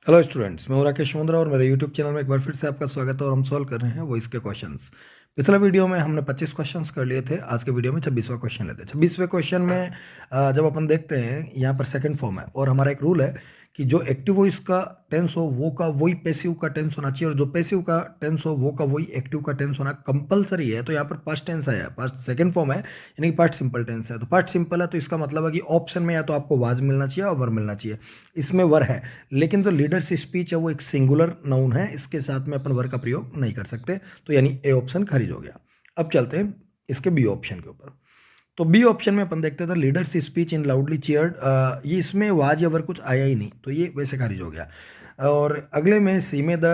Hello students, मैं हूं राकेश मुंद्रा और मेरे यूट्यूब चैनल में एक बार फिर से आपका स्वागत है। और हम सॉल्व कर रहे हैं वॉइस के क्वेश्चंस। पिछले वीडियो में हमने 25 क्वेश्चंस कर लिए थे। आज के वीडियो में 26वां क्वेश्चन लेते हैं। 26वें क्वेश्चन में जब अपन देखते हैं यहाँ पर सेकंड फॉर्म है और हमारा एक रूल है कि जो एक्टिव वॉइस का टेंस हो वो का वही पैसिव का टेंस होना चाहिए और जो पैसिव का टेंस हो वो का वही एक्टिव का टेंस होना कंपलसरी है। तो यहाँ पर पास्ट टेंस आया, पास्ट सेकंड फॉर्म है यानी कि पास्ट सिंपल टेंस है। तो पास्ट सिंपल है तो इसका मतलब है कि ऑप्शन में या तो आपको वाज मिलना चाहिए और वर मिलना चाहिए। इसमें वर है, लेकिन जो लीडर्स स्पीच है वो एक सिंगुलर नाउन है, इसके साथ में अपन वर का प्रयोग नहीं कर सकते। तो यानी ए ऑप्शन खारिज हो गया। अब चलते हैं इसके बी ऑप्शन के ऊपर। तो बी ऑप्शन में अपन देखते थे leaders speech in loudly cheered, ये इसमें वाज या वर कुछ आया ही नहीं, तो ये वैसे खारिज हो गया। और अगले में सी में the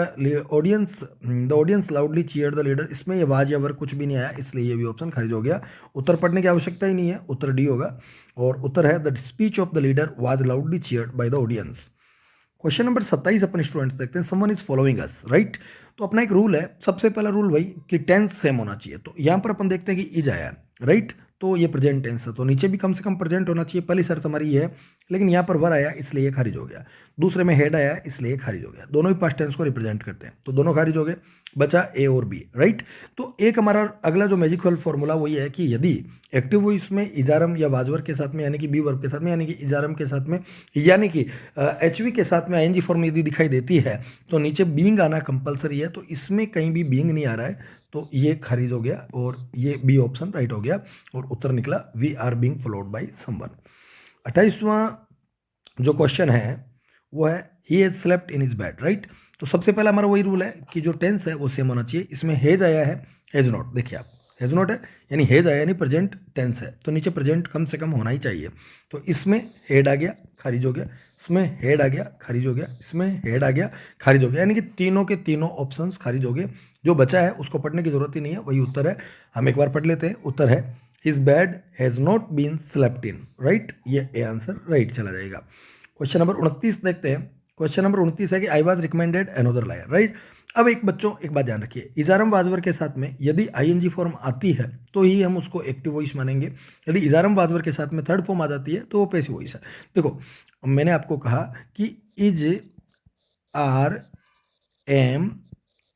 audience loudly cheered the leader, इसमें ये वाज या वर कुछ भी नहीं आया, इसलिए ये भी ऑप्शन खारिज हो गया। उत्तर पढ़ने की आवश्यकता ही नहीं है, उत्तर डी होगा। और उत्तर है the speech of the leader was loudly cheered by the audience. Question number 27 upon students देखते हैं। Someone is following us, right. तो अपना एक रूल है, सबसे पहला रूल भाई कि टेंस सेम होना चाहिए। तो यहाँ पर अपन देखते हैं कि इज आया, राइट। तो ये प्रेजेंट टेंस है, तो नीचे भी कम से कम प्रेजेंट होना चाहिए, पहली शर्त हमारी ये है। लेकिन यहाँ पर वर आया इसलिए ये खारिज हो गया। दूसरे में हेड आया इसलिए ये खारिज हो गया। दोनों ही पास्ट टेंस को रिप्रेजेंट करते हैं, तो दोनों खारिज हो गए। बचा ए और बी, राइट। तो एक हमारा अगला जो मैजिकल फॉर्मूला वही है कि यदि एक्टिव वॉइस में इजारम या वाजवर के साथ में यानी कि बी वर्ब के साथ में यानी कि इजारम के साथ में यानी कि एचवी के साथ में आईएनजी फॉर्म यदि दिखाई देती है तो नीचे बीइंग आना कंपलसरी है। तो इसमें कहीं भी बीइंग नहीं आ रहा है, तो ये खारिज हो गया और ये बी ऑप्शन राइट हो गया। और उत्तर निकला we are being followed by someone. 28वां जो क्वेश्चन है वो है he has slept in his bed, right. तो सबसे पहला हमारा वही रूल है कि जो टेंस है वो सेम होना चाहिए। इसमें हेज आया है, हेज नॉट, देखिए आप हेज नॉट है यानी हेज आया यानी प्रेजेंट टेंस है, तो नीचे प्रेजेंट कम से कम होना ही चाहिए। तो इसमें हेड आ गया, खारिज हो गया। इसमें हेड आ गया, खारिज हो गया। इसमें हेड आ गया, खारिज हो गया। यानी कि तीनों के तीनों ऑप्शंस खारिज हो गए। जो बचा है उसको पढ़ने की जरूरत ही नहीं है, वही उत्तर है। हम एक बार पढ़ लेते हैं। उत्तर है his bed has not been slept in, right. ये ए आंसर राइट चला जाएगा। क्वेश्चन नंबर 29 देखते हैं। क्वेश्चन नंबर 29 है कि I was recommended another lawyer, right. अब एक बच्चों एक बात ध्यान रखिए, इजारम वाजवर के साथ में यदि आईएनजी फॉर्म आती है तो ही हम उसको एक्टिव वॉइस मानेंगे। यदि इजारम वाजवर के साथ में थर्ड फॉर्म आ जाती है तो वो पैसिव वॉइस है। देखो मैंने आपको कहा कि इज, आर, एम,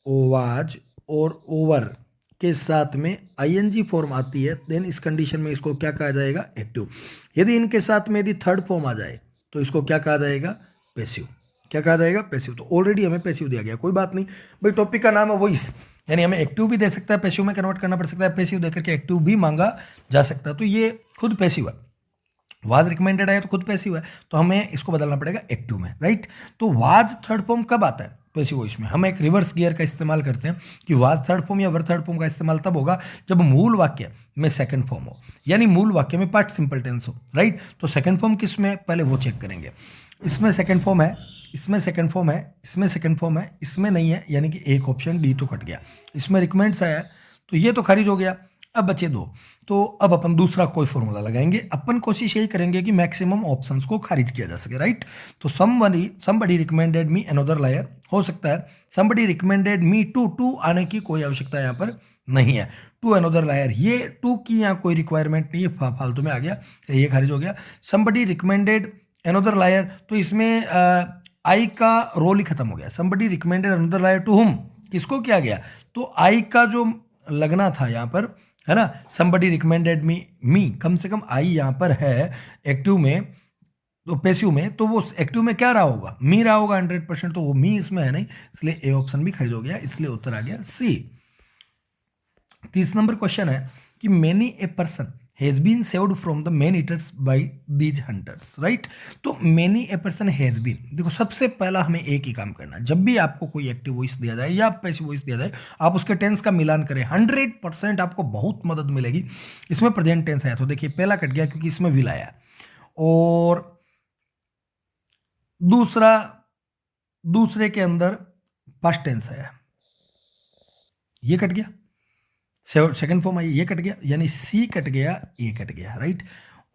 वाज और ओवर के साथ में आईएनजी फॉर्म आती है, देन इस कंडीशन में इसको क्या कहा जाएगा, एक्टिव। यदि इनके साथ में यदि थर्ड फॉर्म आ जाए तो इसको क्या कहा जाएगा, पैसिव। क्या कहा जाएगा, पैसिव। तो ऑलरेडी हमें पैसिव दिया गया, कोई बात नहीं भाई, टॉपिक का नाम है वॉइस, यानी हमें एक्टिव भी दे सकता है, पैसिव में कन्वर्ट करना पड़ सकता है, पैसिव देकर के एक्टिव भी मांगा जा सकता है। तो ये खुद पैसिव है। वाज रिकमेंडेड है तो खुद पैसिव है, तो हमें इसको बदलना पड़ेगा एक्टिव में, राइट। तो वाज थर्ड फॉर्म कब आता है पैसिव वॉइस में, हम एक रिवर्स गियर का इस्तेमाल करते हैं कि वाज थर्ड फॉर्म या वर थर्ड फॉर्म का इस्तेमाल तब होगा जब मूल वाक्य में सेकंड फॉर्म हो, यानी मूल वाक्य में पार्ट सिंपल टेंस हो, राइट। तो सेकंड फॉर्म किस में, पहले वो चेक करेंगे। इसमें सेकंड फॉर्म है, इसमें सेकंड फॉर्म है, इसमें सेकंड फॉर्म है, इसमें नहीं है, यानी कि एक ऑप्शन डी तो कट गया। इसमें रिकमेंड्स आया तो ये तो खारिज हो गया। अब बचे दो, तो अब अपन दूसरा कोई फॉर्मूला लगाएंगे। अपन कोशिश यही करेंगे कि मैक्सिमम ऑप्शंस को खारिज किया जा सके, राइट। तो somebody recommended me another lawyer हो सकता है, समबडी रिकमेंडेड मी टू आने की कोई आवश्यकता यहाँ पर नहीं है। टू अनदर लायर, ये टू की यहाँ कोई रिक्वायरमेंट नहीं है, फालतू में आ गया, ये खारिज हो गया। समबडी रिकमेंडेड अनदर लायर, तो इसमें आई का रोल ही खत्म हो गया। Somebody recommended another lawyer to whom, किसको किया गया, तो आई का जो लगना था यहाँ पर, है ना। समबडी रिकमेंडेड मी कम से कम आई यहाँ पर है एक्टिव में, तो पैसिव में, तो वो एक्टिव में क्या रहा होगा, मी रहा होगा 100%, तो वो मी इसमें है नहीं, इसलिए ए ऑप्शन भी खरीद हो गया, इसलिए उत्तर आ गया सी। 30 नंबर क्वेश्चन है कि many a person has been saved from the man eaters by these hunters, right. तो many a person has been, देखो सबसे पहला हमें एक ही काम करना है, जब भी आपको कोई एक्टिव वॉइस दिया जाए या पैसिव वॉइस दिया जाए आप उसके टेंस का मिलान करें, 100% आपको बहुत मदद मिलेगी। इसमें प्रेजेंट टेंस है तो देखिए पहला कट गया क्योंकि इसमें विल आया, और दूसरे के अंदर पास्ट टेंस है, ये कट गया। सेकंड फॉर्म आई, ये कट गया, यानी सी कट गया, ए कट गया, राइट।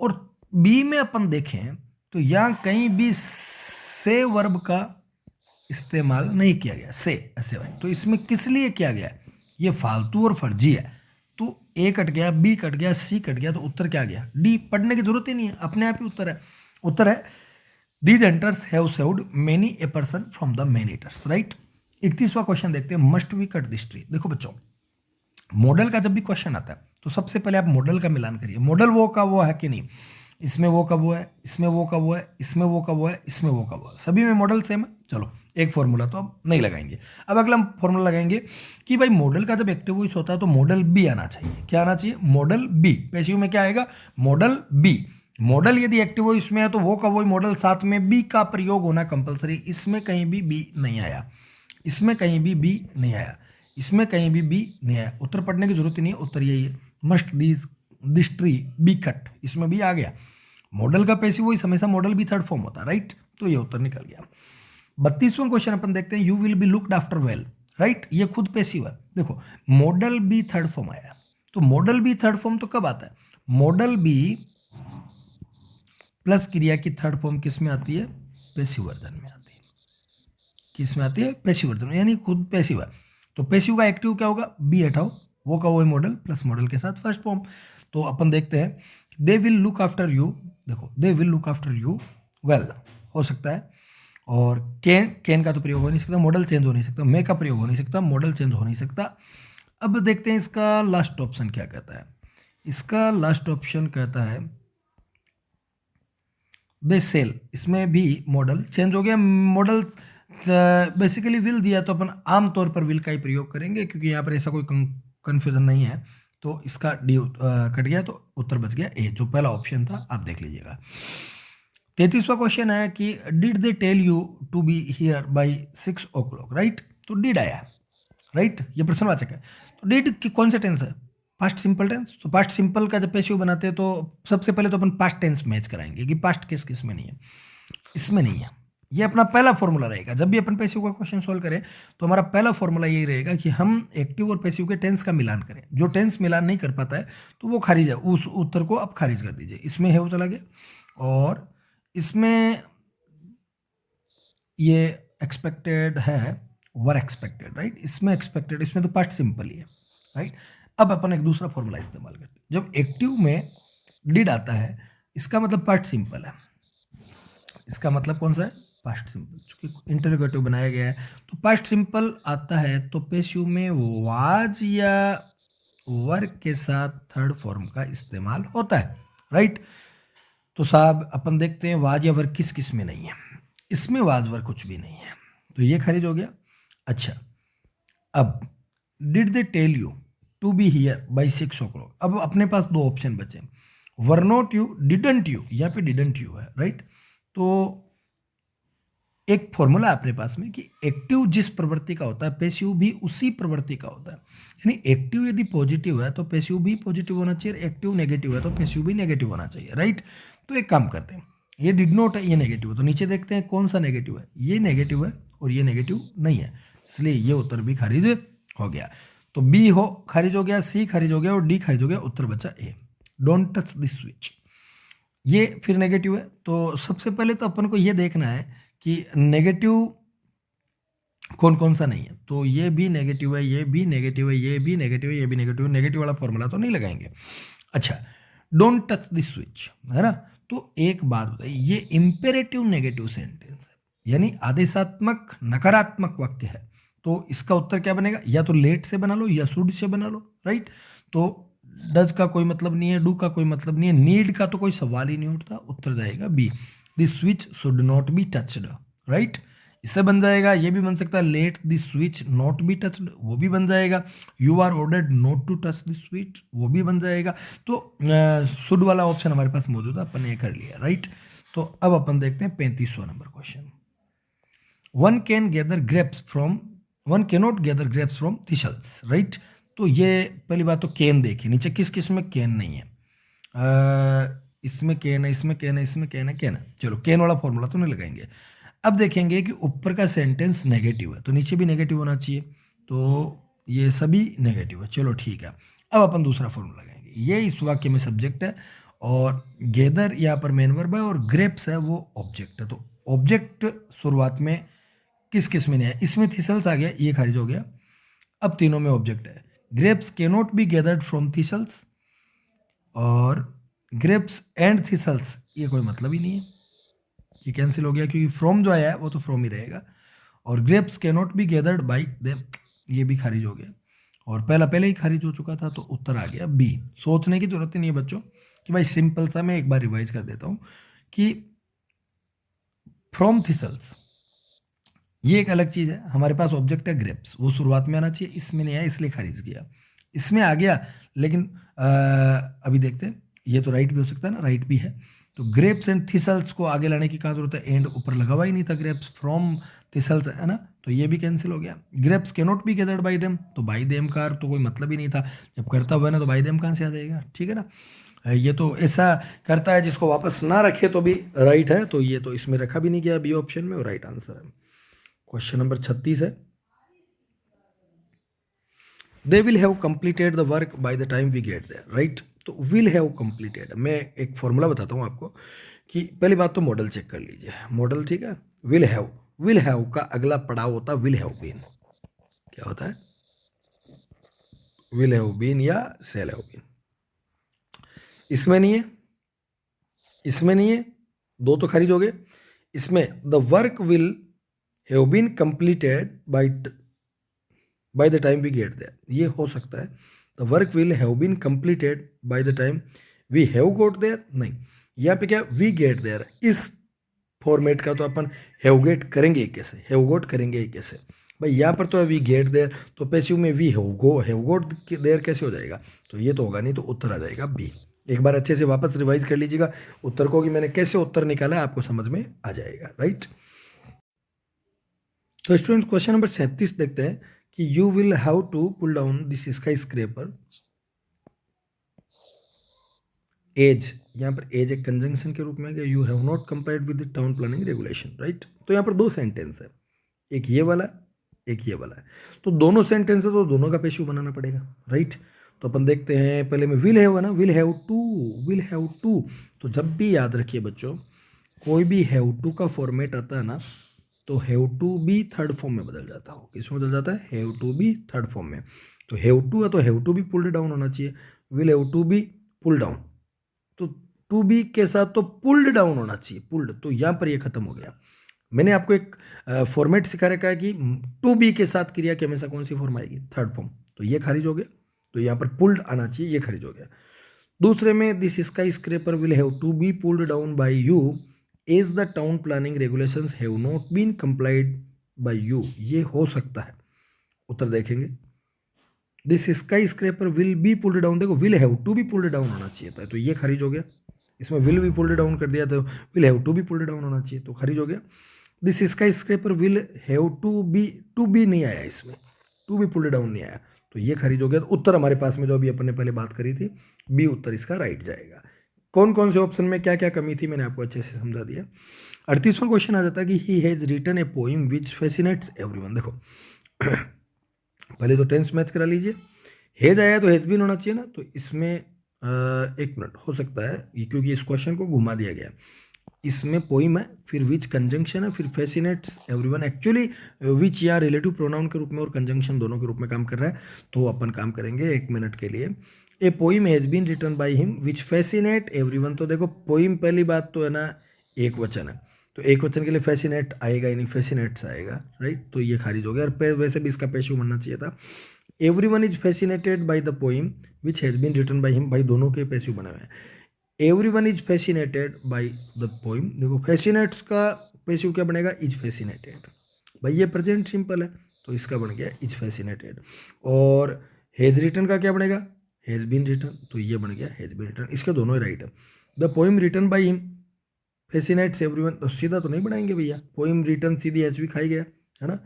और बी में अपन देखें तो यहां कहीं भी से वर्ब का इस्तेमाल नहीं किया गया, से ऐसे भाई, तो इसमें किस लिए किया गया, ये फालतू और फर्जी है। तो ए कट गया, बी कट गया, सी कट गया, तो उत्तर क्या गया, डी। पढ़ने की जरूरत ही नहीं है, अपने आप ही उत्तर है। उत्तर है these hunters have saved many a person from the man eaters, right. 31वां क्वेश्चन देखते हैं, must we cut this tree. देखो बच्चों, मॉडल का जब भी क्वेश्चन आता है तो सबसे पहले आप मॉडल का मिलान करिए। मॉडल वो का वो है कि नहीं, इसमें वो कब हुआ है, इसमें वो कब हुआ है, इसमें वो कब हुआ है, इसमें वो कब हुआ है, सभी में मॉडल सेम है। चलो एक फॉर्मूला तो अब नहीं लगाएंगे। अब अगला हम फॉर्मूला लगाएंगे कि भाई मॉडल का जब एक्टिव वॉइस होता है तो मॉडल बी आना चाहिए। क्या आना चाहिए? Model B. पैसिव में क्या आएगा? Modal be. मॉडल यदि एक्टिव वॉइस में है तो वो का वही मॉडल साथ में बी का प्रयोग होना कंपलसरी। इसमें कहीं भी बी नहीं आया, इसमें कहीं भी बी नहीं आया, इसमें कहीं भी बी नहीं आया। उत्तर पढ़ने की जरूरत ही नहीं है, उत्तर यही है, must this tree be cut. इसमें भी आ गया। मॉडल का पैसिव वॉइस हमेशा मॉडल बी थर्ड फॉर्म होता है, राइट। तो ये उत्तर निकल गया। 32वां क्वेश्चन अपन देखते हैं, you will be looked after well, right. ये खुद पैसिव है। देखो मॉडल बी थर्ड फॉर्म आया, तो मॉडल बी थर्ड फॉर्म तो कब आता है? मॉडल बी प्लस क्रिया की थर्ड फॉर्म किस में आती है? पैसिव वर्जन में आती है। किस में आती है? पैसिव वर्जन में, यानी खुद पैसिव है। तो पैसिव का एक्टिव क्या होगा? बी हटाओ, वो का वही मॉडल प्लस मॉडल के साथ फर्स्ट फॉर्म। तो अपन देखते हैं, they will look after you. देखो they will look after you well हो सकता है, और कैन का तो प्रयोग हो नहीं सकता, मॉडल चेंज हो नहीं सकता, मे का प्रयोग हो नहीं सकता, मॉडल चेंज हो नहीं सकता। अब देखते हैं इसका लास्ट ऑप्शन क्या कहता है। इसका लास्ट ऑप्शन कहता है दे सेल। इसमें भी मॉडल चेंज हो गया। मॉडल बेसिकली विल दिया तो अपन आमतौर पर विल का ही प्रयोग करेंगे, क्योंकि यहाँ पर ऐसा कोई कंफ्यूजन नहीं है। तो इसका डी कट गया, तो उत्तर बच गया ए, जो पहला ऑप्शन था। आप देख लीजिएगा। 33वां क्वेश्चन है कि did they tell you to be here by 6 o'clock, right. तो डिड आया, राइट, ये प्रश्नवाचक है। तो डिड की कौन सा टेंस है? Past simple tense. तो पास्ट सिंपल का जब पैसिव बनाते हैं तो सबसे पहले तो अपन पास्ट टेंस मैच कराएंगे कि पास्ट किस में नहीं है, इसमें नहीं है। ये अपना पहला फॉर्मूला रहेगा। जब भी अपन पैसिव का क्वेश्चन सोल्व करें तो हमारा पहला फॉर्मूला यही रहेगा कि हम एक्टिव और पैसिव के टेंस का मिलान करें। जो टेंस मिलान नहीं कर पाता है तो वो खारिज है, उस उत्तर को आप खारिज कर दीजिए। इसमें है वो चला गया, और इसमें ये एक्सपेक्टेड है, वर एक्सपेक्टेड, राइट। इसमें एक्सपेक्टेड, इसमें तो पास्ट सिंपल ही है, राइट। अब अपन एक दूसरा फॉर्मूला इस्तेमाल करते हैं। जब एक्टिव में डिड आता है, इसका मतलब पास्ट सिंपल है। इसका मतलब कौन सा है? Past simple. चूंकि इंटरोगेटिव बनाया गया है तो पास्ट सिंपल आता है, तो पैसिव में वाज या वर के साथ थर्ड फॉर्म का इस्तेमाल होता है, राइट। तो साहब अपन देखते हैं वाज या वर किस में नहीं है। इसमें वाज वर कुछ भी नहीं है, तो ये खारिज हो गया। अच्छा, अब did they tell you to be here by 6 o'clock। अब अपने पास दो ऑप्शन बचे, were not you, didn't you. यहाँ पे डिडंट यू है, राइट। तो एक फॉर्मूला अपने पास में कि एक्टिव जिस प्रवृत्ति का होता है पैसिव भी उसी प्रवृत्ति का होता है। यानी एक्टिव यदि पॉजिटिव है तो पैसिव भी पॉजिटिव होना चाहिए, एक्टिव नेगेटिव है तो पैसिव भी नेगेटिव होना चाहिए, राइट। तो एक काम करते हैं, ये डिड नॉट है, ये नेगेटिव है, तो नीचे देखते हैं कौन सा नेगेटिव है। ये नेगेटिव है और ये नेगेटिव नहीं है, इसलिए ये उत्तर भी खारिज हो गया। तो बी हो खारिज हो गया, सी खारिज हो गया और डी खारिज हो गया। उत्तर बचा ए, डोंट टच दिस स्विच। ये फिर नेगेटिव है, तो सबसे पहले तो अपन को ये देखना है कि नेगेटिव कौन कौन सा नहीं है। तो ये भी नेगेटिव है, ये भी नेगेटिव है, ये भी नेगेटिव है, ये भी नेगेटिव है। नेगेटिव वाला फॉर्मूला तो नहीं लगाएंगे। अच्छा, डोंट टच दिस स्विच, है ना। तो एक बात बताइए, ये इंपेरेटिव नेगेटिव सेंटेंस है, यानी आदेशात्मक नकारात्मक वाक्य है। तो इसका उत्तर क्या बनेगा? या तो लेट से बना लो या शुड से बना लो, राइट। तो डज का कोई मतलब नहीं है, डू का कोई मतलब नहीं है, नीड का तो कोई सवाल ही नहीं उठता। उत्तर जाएगा B, this switch should not be touched, right. इससे बन जाएगा, ये भी बन सकता है, let this switch not be touched, वो भी बन जाएगा। You are ordered not to touch this switch, वो भी बन जाएगा। तो शुड वाला ऑप्शन हमारे पास मौजूद है, अपन ने कर लिया, राइट। तो अब अपन देखते हैं 35वां number question. One can gather grapes from, one cannot gather grapes from thistles, right. तो ये पहली बात तो कैन देखिए, नीचे किस में कैन नहीं है। इसमें कैन है, इसमें कैन है, इसमें कैन है, कैन है। चलो कैन वाला फॉर्मूला तो नहीं लगाएंगे। अब देखेंगे कि ऊपर का सेंटेंस नेगेटिव है तो नीचे भी नेगेटिव होना चाहिए, तो ये सभी नेगेटिव है। चलो ठीक है, अब अपन दूसरा फॉर्मूला लगाएंगे। ये इस वाक्य में सब्जेक्ट है और गैदर यहाँ पर मेन वर्ब है और ग्रेप्स है वो ऑब्जेक्ट है। तो ऑब्जेक्ट शुरुआत में किस में नहीं है, इसमें थिसल्स आ गया, ये खारिज हो गया। अब तीनों में ऑब्जेक्ट है। Grapes cannot be gathered from thistles और ग्रेप्स एंड थिसल्स, ये कोई मतलब ही नहीं है। ये कैंसिल हो गया क्योंकि फ्रॉम जो आया है वो तो फ्रॉम ही रहेगा। और grapes can not be gathered by them, ये भी खारिज हो गया। और पहला पहले ही खारिज हो चुका था, तो उत्तर आ गया बी। सोचने की जरूरत ही नहीं है बच्चों कि भाई सिंपल सा, मैं एक बार रिवाइज कर देता हूँ कि फ्रॉम थिसल्स ये एक अलग चीज है, हमारे पास ऑब्जेक्ट है ग्रेप्स, वो शुरुआत में आना चाहिए, इसमें नहीं आया इसलिए खारिज किया। इसमें आ गया लेकिन अभी देखते हैं, ये तो राइट भी हो सकता है ना, राइट भी है। तो ग्रेप्स एंड थिसल्स को आगे लाने की कहाँ जरूरत है, एंड ऊपर लगा हुआ ही नहीं था, ग्रेप्स फ्रॉम थिसल्स है ना, तो ये भी कैंसिल हो गया। Grapes can not be gathered by them, तो बाई देम का तो कोई मतलब ही नहीं था, जब करता हुआ ना तो बाई देम कहाँ से आ जाएगा, ठीक है ना। ये तो ऐसा करता है जिसको वापस ना रखे तो भी राइट है, तो ये तो इसमें रखा भी नहीं गया बी ऑप्शन में, और राइट आंसर है। क्वेश्चन नंबर 36 है, they will have completed the work by the time we get there, right. तो विल हैव कंप्लीटेड, मैं एक फॉर्मूला बताता हूँ आपको कि पहली बात तो मॉडल चेक कर लीजिए, मॉडल ठीक है। विल हैव का अगला पड़ाव होता है विल हैव बीन, क्या होता है, विल हैव बीन या सेल हैव बीन। इसमें नहीं है, इसमें नहीं है, दो तो खारिज हो गए। इसमें the work will have been completed by the time we get there, ये हो सकता है। The work will have been completed by the time we have got there, नहीं, यहाँ पे क्या वी गेट देयर, इस फॉर्मेट का तो अपन हैव गेट करेंगे ही कैसे, हैव गोट करेंगे ही कैसे भाई, यहाँ पर तो है वी गेट देयर, तो पैसिव में वी हैव गोट देयर कैसे हो जाएगा, तो ये तो होगा नहीं, तो उत्तर आ जाएगा बी। एक बार अच्छे से वापस रिवाइज कर लीजिएगा उत्तर को कि मैंने कैसे उत्तर निकाला, आपको समझ में आ जाएगा, राइट। तो स्टूडेंट क्वेश्चन नंबर 37 देखते हैं कि you will have to pull down this skyscraper, as, यहाँ पर एज एक कंजंक्शन के रूप में है, you have not compared with the town planning regulation, right. तो यहाँ पर दो सेंटेंस है, एक ये वाला, एक ये वाला है, तो दोनों सेंटेंस है तो दोनों का पेशू बनाना पड़ेगा, राइट। तो अपन देखते हैं, पहले में विल हैव है ना, will have to, will have to, तो जब भी याद रखिए बच्चों, कोई भी हैव टू का फॉर्मेट आता है ना, तो have to be third form में बदल जाता हो, किसमें बदल जाता है, have to be third form में। तो हैव टू है तो have to be pulled down होना चाहिए, will have to be pull down, तो टू बी के साथ तो पुल्ड डाउन होना चाहिए, पुल्ड, तो यहां पर ये खत्म हो गया। मैंने आपको एक फॉर्मेट सिखा रखा है कि टू बी के साथ क्रिया की हमेशा कौन सी फॉर्म आएगी, थर्ड फॉर्म, तो ये खारिज हो गया, तो यहां पर पुल्ड आना चाहिए, ये खारिज हो गया। दूसरे में this skyscraper will have to be pulled down by you as the town planning regulations have not been complied by you, ये हो सकता है, उत्तर देखेंगे। This skyscraper will be pulled down, देखो will have to be pulled down होना चाहिए था, तो ये खारिज हो गया। इसमें विल भी पुल्ड डाउन कर दिया, तो will have to be pulled down होना चाहिए, तो खारिज हो गया। This skyscraper will have to be नहीं आया, इसमें टू बी पुल्ड डाउन नहीं आया, तो ये खारिज हो गया। तो उत्तर हमारे पास में जो अभी अपन ने पहले बात करी थी, बी उत्तर इसका राइट जाएगा। कौन कौन से ऑप्शन में क्या क्या कमी थी मैंने आपको अच्छे से समझा दिया। 38वां क्वेश्चन आ जाता है कि he has written a poem which fascinates everyone, देखो पहले तो टेंस मैच करा लीजिए, हेज आया तो हेज बीन होना चाहिए ना, तो इसमें एक मिनट हो सकता है ये, क्योंकि इस क्वेश्चन को घुमा दिया गया, इसमें पोइम है, फिर विच कंजंक्शन है, फिर फैसिनेट्स एवरीवन, एक्चुअली विच या रिलेटिव प्रोनाउन के रूप में और कंजंक्शन दोनों के रूप में काम कर रहा है, तो अपन काम करेंगे एक मिनट के लिए। A poem has been written by him which fascinate everyone, तो देखो पोइम पहली बात तो है ना एक वचन है, तो एक वचन के लिए फैसिनेट आएगा ही नहीं, फैसिनेट्स आएगा, राइट, तो ये खारिज हो गया। और वैसे भी इसका पेशू बनना चाहिए था, everyone is fascinated by the poem which has been written by him, भाई दोनों के पेशू बने हुए हैं। Everyone is fascinated by the poem, देखो फैसिनेट्स का पेशू क्या बनेगा, इज फैसिनेटेड, भाई ये प्रेजेंट सिंपल है, तो इसका बन गया इज फैसिनेटेड। और हैज रिटन का क्या बनेगा, हैज बीन रिटन, तो ये बन गया हैज बीन रिटन, इसके दोनों ही राइट है। The poem written by him fascinates everyone, तो सीधा तो नहीं बनाएंगे भैया, पोइम रिटन सीधी एच भी खाई गया है ना,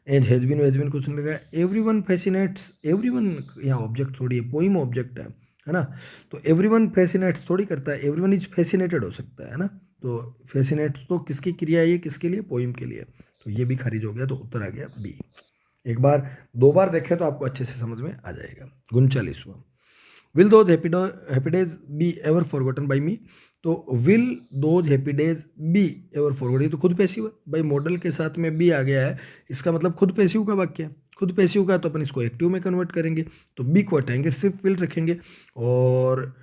एज हैज बीन कुछ नहीं लगा। एवरीवन फैसिनेट्स, एवरीवन यहाँ ऑब्जेक्ट थोड़ी है, पोइम ऑब्जेक्ट है ना, तो एवरीवन फैसिनेट्स थोड़ी करता है, एवरीवन इज फैसिनेटेड हो सकता है ना, तो फैसिनेट्स तो किसकी क्रिया है, ये किसके लिए, पोइम के लिए, तो ये भी खारिज हो गया, तो उत्तर आ गया बी। एक बार दो बार देखें तो आपको अच्छे से समझ में आ जाएगा। 39वां, will those happy days be ever forgotten by me, तो will those happy days be ever forgotten, तो खुद पैसिव है भाई, मॉडल के साथ में बी आ गया है, इसका मतलब खुद पैसिव का वाक्य है, खुद पैसिव का, तो अपन इसको एक्टिव में कन्वर्ट करेंगे, तो बी को हटाएंगे, सिर्फ विल रखेंगे, और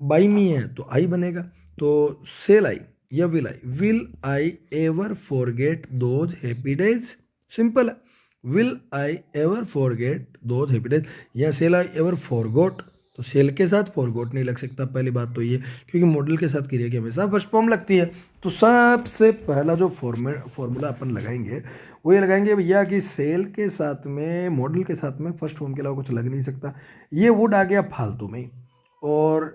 बाई मी है तो आई बनेगा, तो सेल आई, या will I ever forget those happy days, simple है। Will I ever forget those happy days, या सेल आई एवर फॉरगॉट, तो सेल के साथ फॉरगॉट नहीं लग सकता, पहली बात तो ये, क्योंकि मॉडल के साथ क्रिया की हमेशा फर्स्ट फॉर्म लगती है। तो सबसे पहला जो फॉर्मूला अपन लगाएंगे वो ये लगाएंगे भैया कि सेल के साथ में, मॉडल के साथ में फर्स्ट फॉर्म के अलावा कुछ लग नहीं सकता। ये वुड आ गया फालतू में ही। और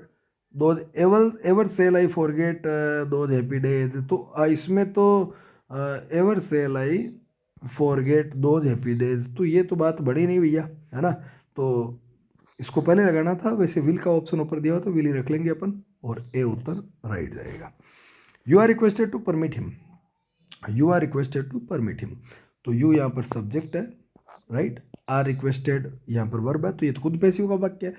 those ever shall I forget those happy days, तो इसमें तो ever shall I forget those happy days, तो ये तो बात बड़ी नहीं भैया, है ना। तो इसको पहले लगाना था, वैसे विल का ऑप्शन ऊपर दिया हुआ तो विल ही रख लेंगे अपन, और ए उत्तर राइट जाएगा। You are requested to permit him, you are requested to permit him, तो यू यहाँ पर सब्जेक्ट है, राइट। आर रिक्वेस्टेड यहाँ पर वर्ब है, तो ये तो खुद पैसिव का वाक्य है,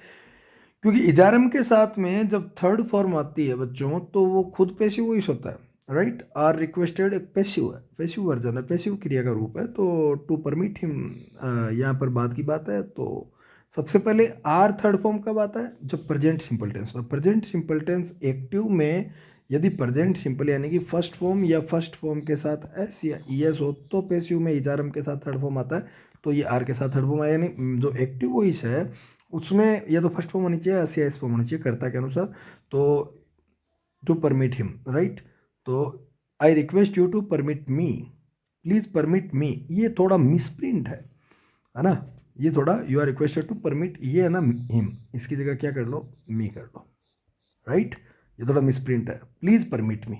क्योंकि इजारम के साथ में जब थर्ड फॉर्म आती है बच्चों तो वो खुद पैसिव वॉइस होता है, राइट। आर रिक्वेस्टेड एक पैसिव है, पैसिव वर्जन है, पैसिव क्रिया का रूप है। तो टू परमिट हिम यहाँ पर बात की बात है। तो सबसे पहले आर थर्ड फॉर्म कब आता है, जब प्रेजेंट सिंपल टेंस, तो प्रेजेंट सिंपल टेंस एक्टिव में यदि प्रेजेंट सिंपल यानी कि फर्स्ट फॉर्म या फर्स्ट फॉर्म के साथ एस या ईएस हो, तो पैसिव में इजारम के साथ थर्ड फॉर्म आता है, तो ये आर के साथ थर्ड फॉर्म आया, यानी जो एक्टिव वॉइस है उसमें या तो फर्स्ट फॉर्म होनी चाहिए या एस फॉर्म होनी चाहिए कर्ता के अनुसार। तो टू परमिट हिम, राइट। तो I request you to permit me, please permit me, ये थोड़ा मिसप्रिंट है ना। ये थोड़ा you are requested to permit, ये है ना हिम, इसकी जगह क्या कर लो, मी कर लो, राइट। ये थोड़ा मिसप्रिंट है। Please permit me,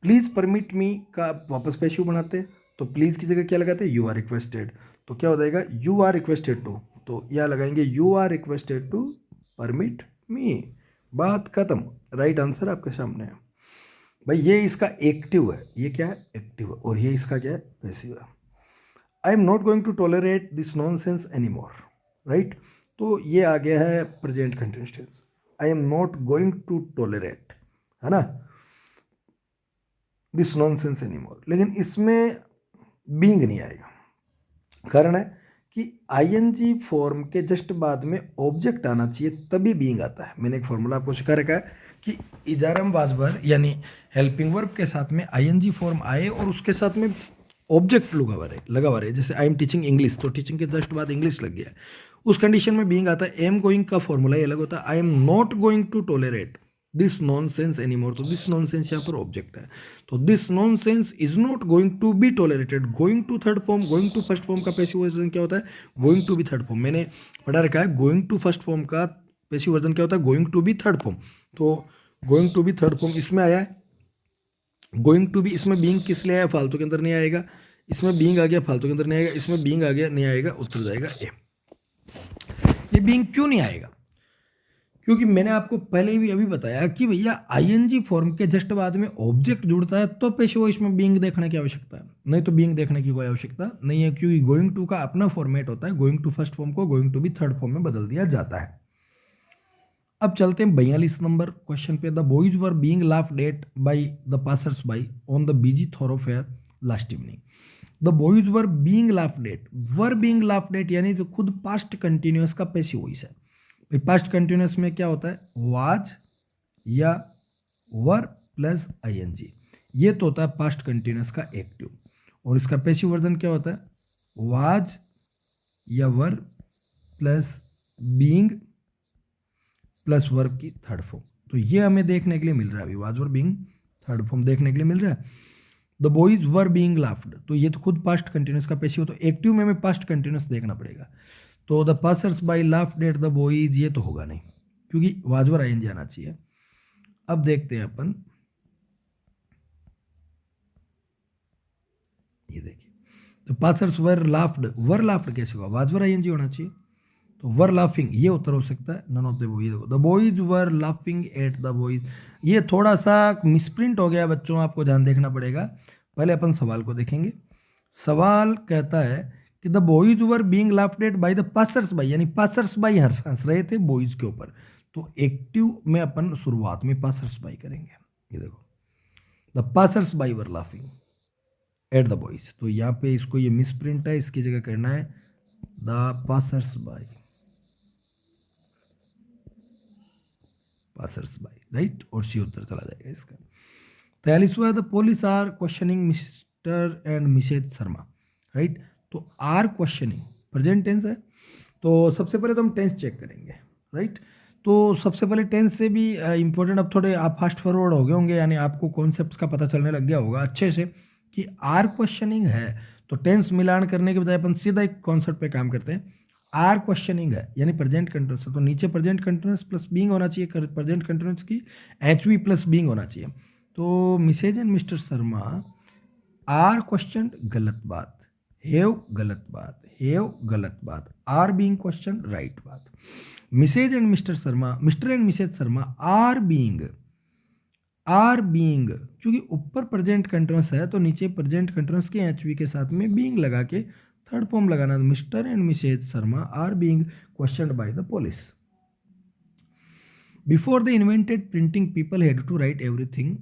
please permit मी का वापस पैसिव बनाते हैं, तो प्लीज की जगह क्या लगाते हैं, यू आर रिक्वेस्टेड, तो क्या हो जाएगा, यू आर रिक्वेस्टेड टू, तो यह लगाएंगे you are requested to permit me, बात खत्म। राइट आंसर आपके सामने है भाई। ये इसका एक्टिव है, ये क्या है, एक्टिव है, और ये इसका क्या है, पैसिव है। I am not going to tolerate this nonsense any more, right. तो ये आ गया है present continuous tense, I am not going to tolerate, है ना, दिस नॉनसेंस एनी मोर, लेकिन इसमें बीइंग नहीं आएगा। कारण है कि आईएनजी फॉर्म के जस्ट बाद में ऑब्जेक्ट आना चाहिए, तभी बीइंग आता है। मैंने एक फॉर्मूला आपको सिखा रखा है कि इजारम वाजबर यानी हेल्पिंग वर्ब के साथ में आईएनजी फॉर्म आए और उसके साथ में ऑब्जेक्ट लगा हुआ रहे। जैसे आई एम टीचिंग इंग्लिश, तो टीचिंग के जस्ट बाद इंग्लिश लग गया, उस कंडीशन में बीइंग आता है। एम गोइंग का फॉर्मूला ये अलग होता है, I am not going to tolerate this nonsense anymore, तो दिस नॉनसेंस यहाँ पर ऑब्जेक्ट है, तो this nonsense is not going to be tolerated. Going to third form, going to first form का पैसिव वर्जन क्या होता है, going to be third form, मैंने पढ़ा रखा है। गोइंग टू फर्स्ट फॉर्म का पैसिव वर्जन क्या होता है, going to be third form, तो going to be third form इसमें आया है। गोइंग टू बी, इसमें बीइंग किस लिए आया, फालतू के अंदर नहीं आएगा, इसमें बीइंग आ गया फालतू के अंदर नहीं आएगा, इसमें बीइंग आ गया नहीं आएगा, उत्तर जाएगा ए। ये बीइंग क्यों नहीं आएगा, क्योंकि मैंने आपको पहले भी अभी बताया कि भैया आईएनजी फॉर्म के जस्ट बाद में ऑब्जेक्ट जुड़ता है तो पेशो इसमें बीइंग देखने की आवश्यकता है, नहीं तो बीइंग देखने की कोई आवश्यकता नहीं है, क्योंकि गोइंग टू का अपना फॉर्मेट होता है। गोइंग टू फर्स्ट फॉर्म को गोइंग टू भी थर्ड फॉर्म में बदल दिया जाता है। अब चलते हैं 42 नंबर क्वेश्चन पे। The boys were being laughed eight by the passers bye on the busy थॉरोफेयर last evening. The boys were being laughed eight, were being laughed eight यानी तो खुद पास्ट कंटिन्यूअस का पैसिव वॉइस है। Past continuous में क्या होता है, was या वर प्लस आईएनजी, ये तो होता है पास्ट कंटिन्यूअस का एक्टिव, और इसका पैसिव वर्जन क्या होता है, वाज या वर प्लस बीइंग प्लस वर्ब की थर्ड फॉर्म। तो ये हमें देखने के लिए मिल रहा है अभी, was were being third form देखने के लिए मिल रहा है। The boys were being laughed, तो ये तो खुद पास्ट कंटिन्यूअस का पैसिव, तो एक्टिव में हमें पास्ट कंटिन्यूअस देखना पड़ेगा। तो the passers bye laughed eight the boys, ये तो होगा नहीं क्योंकि वाजवर आईएनजी आना चाहिए। अब देखते हैं अपन, ये देखिए द पासर्स वर लाफ्ड कैसे होगा, वाजवर आईएनजी होना चाहिए, तो वर लाफिंग ये उत्तर हो सकता है। None of the boys, the boys were laughing at the boys, ये थोड़ा सा मिसप्रिंट हो गया बच्चों, आपको ध्यान देखना पड़ेगा। पहले अपन सवाल को देखेंगे। सवाल कहता है कि the boys were being laughed eight by the passers bye, यानी पासर्स बाय हंस रहे थे बॉयज के ऊपर, तो एक्टिव में अपन शुरुआत में पासर्स बाय करेंगे। ये देखो the passers bye were laughing at the boys, तो यहाँ पे इसको ये मिसप्रिंट है, इसकी जगह करना है the passers by, passers by, right, और सी उत्तर चला जाएगा इसका। 43वां, the police are questioning Mr and Mrs Sharma, right. तो आर क्वेश्चनिंग प्रेजेंट टेंस है, तो सबसे पहले तो हम टेंस चेक करेंगे, राइट। तो सबसे पहले टेंस से भी इंपॉर्टेंट, अब थोड़े आप फास्ट फॉरवर्ड हो गए होंगे, यानी आपको कॉन्सेप्ट्स का पता चलने लग गया होगा अच्छे से कि आर क्वेश्चनिंग है तो टेंस मिलान करने के बजाय अपन सीधा एक कॉन्सेप्ट पे काम करते हैं। आर क्वेश्चनिंग है यानी प्रेजेंट कंटिन्यूअस है, तो नीचे प्रेजेंट कंटिन्यूअस प्लस बीइंग होना चाहिए, प्रेजेंट कंटिन्यूअस की एचवी प्लस बीइंग होना चाहिए। तो Mrs and Mr Sharma are question गलत बात, हैव गलत बात, हैव गलत बात, आर बीइंग क्वेश्चन राइट बात। Mrs and Mr Sharma, Mr and Mrs Sharma are being, क्योंकि ऊपर प्रेजेंट कंटिन्यूअस है तो नीचे प्रेजेंट कंटिन्यूअस के एचवी के साथ में बीइंग लगा के थर्ड फॉर्म लगाना। Mr and Mrs Sharma are being questioned by the police. Before the invented printing people had to write everything.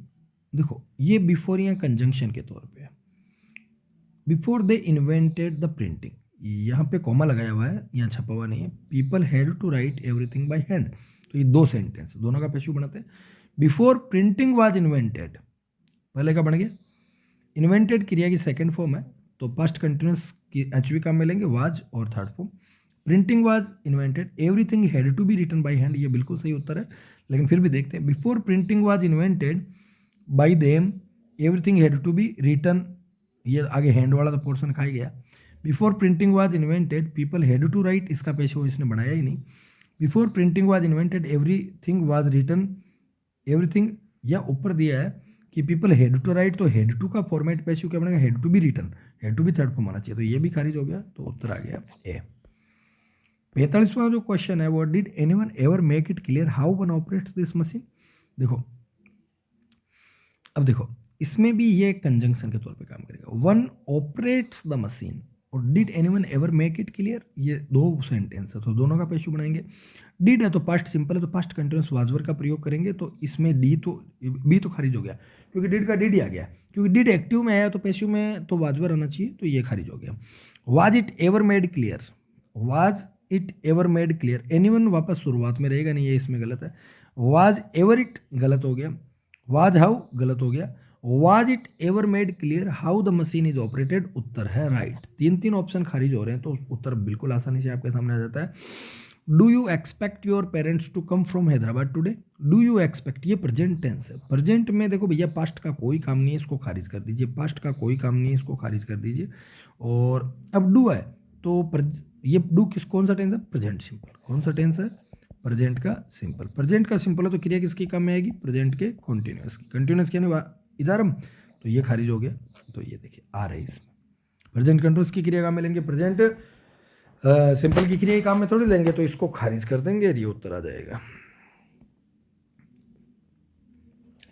देखो ये बिफोर या कंजंक्शन के तौर पे है। Before they invented the printing, यहाँ पे कॉमा लगाया हुआ है, यहाँ छपा हुआ नहीं है। People had to write everything by hand, तो ये दो सेंटेंस दोनों का पेशू बनाते हैं। बिफोर प्रिंटिंग वाज इन्वेंटेड, पहले का बन गया। इन्वेंटेड क्रिया की सेकंड फॉर्म है तो पास्ट कंटिन्यूअस की एचवी काम में लेंगे वाज और third form. Printing was invented, everything had to be written by hand, ये बिल्कुल सही उत्तर है, लेकिन फिर भी देखते हैं। Before printing was invented by them everything had to be written, ये आगे हैंड वाला तो पोर्शन खा ही गया। Before printing was invented people had to write, इसका पेशो इसने बनाया ही नहीं। Before printing was invented everything was written, everything या ऊपर दिया है कि पीपल हैड टू राइट, तो हैड टू का फॉर्मेट पेशो क्या बनेगा, had to be written, had to be third form आना चाहिए, तो ये भी खारिज हो गया, तो उत्तर आ गया ए। 45वां जो क्वेश्चन है वो, did anyone ever make it clear how one operates this machine. देखो अब देखो इसमें भी ये कंजंक्शन के तौर पे काम करेगा। वन ऑपरेट्स द मशीन और did anyone ever make it clear, ये दो सेंटेंस है तो दोनों का पेशू बनाएंगे। डिड है तो पास्ट सिंपल है तो पास्ट कंटिन्यूअस वाजवर का प्रयोग करेंगे, तो इसमें डी तो बी तो खारिज हो गया क्योंकि डिड का डिड ही आ गया, क्योंकि डिड एक्टिव में आया तो पेशू में तो वाजवर आना चाहिए, तो ये खारिज हो गया। Was it ever made clear, was it ever made clear, anyone वापस शुरुआत में रहेगा नहीं, ये इसमें गलत है। वाज एवर इट गलत हो गया, वाज हाउ गलत हो गया। Was it ever made clear how the machine is operated, उत्तर है राइट। तीन तीन ऑप्शन खारिज हो रहे हैं तो उत्तर बिल्कुल आसानी से आपके सामने आ जाता है। Do you expect your parents to come from Hyderabad today, do you expect, ये प्रेजेंट टेंस है। प्रेजेंट में देखो भैया पास्ट का कोई काम नहीं है, इसको खारिज कर दीजिए, पास्ट का कोई काम नहीं है, इसको खारिज कर दीजिए। और अब डू है तो ये डू किस कौन सा टेंस है, प्रेजेंट सिंपल, कौन सा टेंस है, प्रेजेंट का सिंपल। प्रेजेंट का सिंपल है तो क्रिया किसकी काम में आएगी, प्रेजेंट के कॉन्टिन्यूअस की, कंटिन्यूअस यानी इधरम, तो ये खारिज हो गया। तो ये देखिए आ रही है इसमें, प्रेजेंट कंटिन्यूअस की क्रिया काम में लेंगे, प्रेजेंट सिंपल की क्रिया काम में थोड़ी लेंगे, तो इसको खारिज कर देंगे, ये उत्तर आ जाएगा।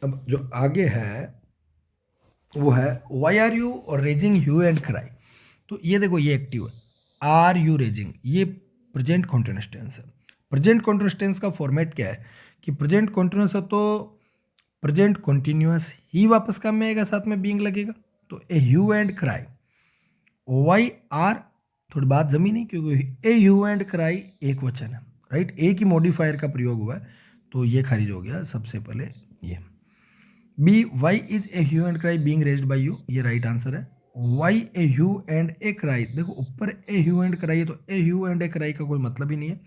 अब जो आगे है वो है वाई आर यू और रेजिंग ह्यू एंड क्राई, तो ये देखो ये एक्टिव है, आर यू रेजिंग, ये प्रेजेंट कॉन्टिन्यूअस टेंस है। प्रेजेंट कॉन्टिन्यूअस टेंस का फॉर्मेट क्या है कि प्रेजेंट कॉन्टिन्यूअस है तो प्रेजेंट कॉन्टिन्यूअस ही वापस काम में आएगा, साथ में बीइंग लगेगा, तो a hue and cry, why are थोड़ी बात जमी नहीं क्योंकि ए ह्यू एंड क्राई एक वचन है, राइट, ए की मॉडिफायर का प्रयोग हुआ है, तो ये खारिज हो गया सबसे पहले ये। B why is a hue and cry being raised by you, ये राइट आंसर है। Why a hue and a cry, देखो ऊपर ए ह्यू एंड क्राई है तो a hue and a cry का कोई मतलब ही नहीं है,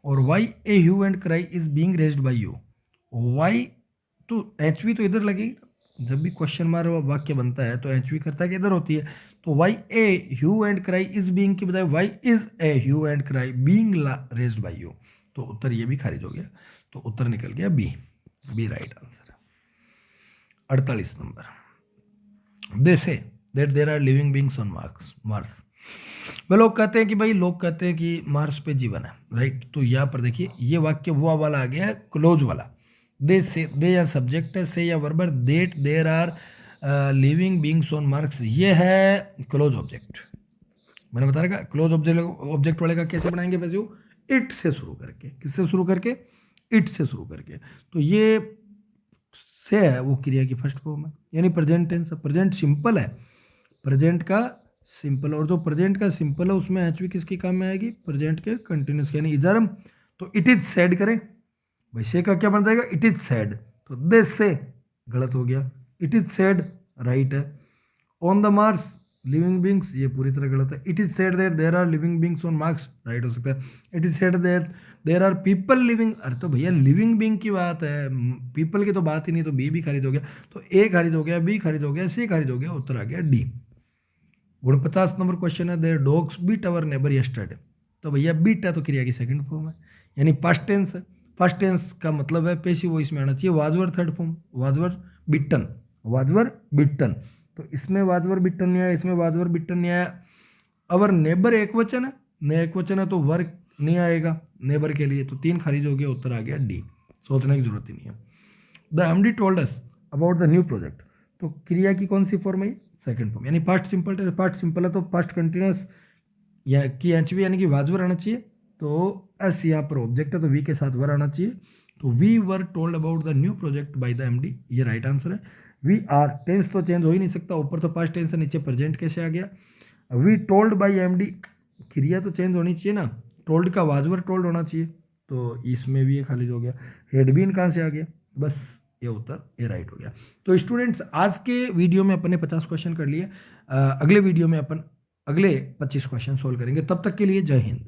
और why a hue and cry is being raised by you, why तो एच वी तो इधर लगेगी, जब भी क्वेश्चन मार्क वाक्य बनता है तो एच वी करता है कि इधर होती है, तो why a hue and cry is being की बजाय why is a hue and cry being raised by you, तो उत्तर ये भी खारिज हो गया, तो उत्तर निकल गया बी, बी राइट आंसर है। 48 number, they say that there are living beings on Mars, वे लोग कहते हैं कि भाई, लोग कहते हैं कि मार्स पे जीवन है, राइट। तो यहाँ पर देखिए ये वाक्य वो वाला आ गया है क्लोज वाला, दे से, दे या सब्जेक्ट है, से या वर्ब है, that there are living beings on Mars, ये है क्लोज ऑब्जेक्ट। मैंने बता रखा क्लोज ऑब्जेक्ट वाले का कैसे बनाएंगे वैसे, इट से शुरू करके, किससे शुरू करके, इट से शुरू करके, तो ये से है वो क्रिया की फर्स्ट फॉर्म है, यानी प्रेजेंट टेंस है। प्रेजेंट सिंपल है, प्रेजेंट का सिंपल, और जो प्रेजेंट का सिंपल है उसमें एचवी किसकी काम में आएगी, प्रेजेंट के कंटिन्यूस यानी इजरम, तो इट इज सेड करें, वैसे का क्या बन जाएगा, इट इज सेड, तो दिस से गलत हो गया, इट इज सेड राइट है। On the Mars living beings, ये पूरी तरह गलत है। It is said that there are living beings on Mars, right हो सकता है। It is said that there are people living, अरे तो भैया लिविंग बींग की बात है, पीपल की तो बात ही नहीं, तो बी भी खारिज हो गया। तो ए खारिज हो गया, बी खारिज हो गया, सी खारिज हो गया, उत्तर आ गया डी। 49 नंबर क्वेश्चन है, there dogs beat our neighbour yesterday. तो भैया बीट है तो क्रिया की सेकंड फॉर्म है, यानी पास्ट टेंस है। पास्ट टेंस का मतलब है पेशिव वॉइस में आना चाहिए। वाजवर थर्ड फॉर्म, वाजवर बिट्टन, वाजवर बिट्टन। तो इसमें वाजवर बिट्टन नहीं आया, इसमें वाजवर बिट्टन नहीं आया। अवर नेबर एक वचन है, ने एक वचन है तो वर्क नहीं आएगा नेबर के लिए, तो 3 खारिज हो गया, उत्तर आ गया डी। सोचने की जरूरत ही नहीं है। The MD told us about the new project. तो क्रिया की कौन सी फॉर्म है, सेकंड फॉर्म, यानी पास्ट सिंपल है। पास्ट सिंपल है तो पास्ट कंटिन्यूस या की एचवी यानी कि वाजवर आना चाहिए। तो एस यहाँ पर ऑब्जेक्ट है तो वी के साथ वर आना चाहिए। तो we were told about the new project by the MD, ये राइट आंसर है। वी आर, टेंस तो चेंज हो ही नहीं सकता, ऊपर तो पास्ट टेंस है, नीचे प्रेजेंट कैसे आ गया। वी टोल्ड बाय एमडी, क्रिया तो चेंज होनी चाहिए ना, टोल्ड का वाजवर टोल्ड होना चाहिए, तो इसमें भी ये खाली हो गया। हेडबीन कहाँ से आ गया, बस ये उत्तर ये राइट हो गया। तो स्टूडेंट्स आज के वीडियो में अपन ने 50 क्वेश्चन कर लिए। अगले वीडियो में अपन अगले 25 क्वेश्चन सोल्व करेंगे। तब तक के लिए जय हिंद।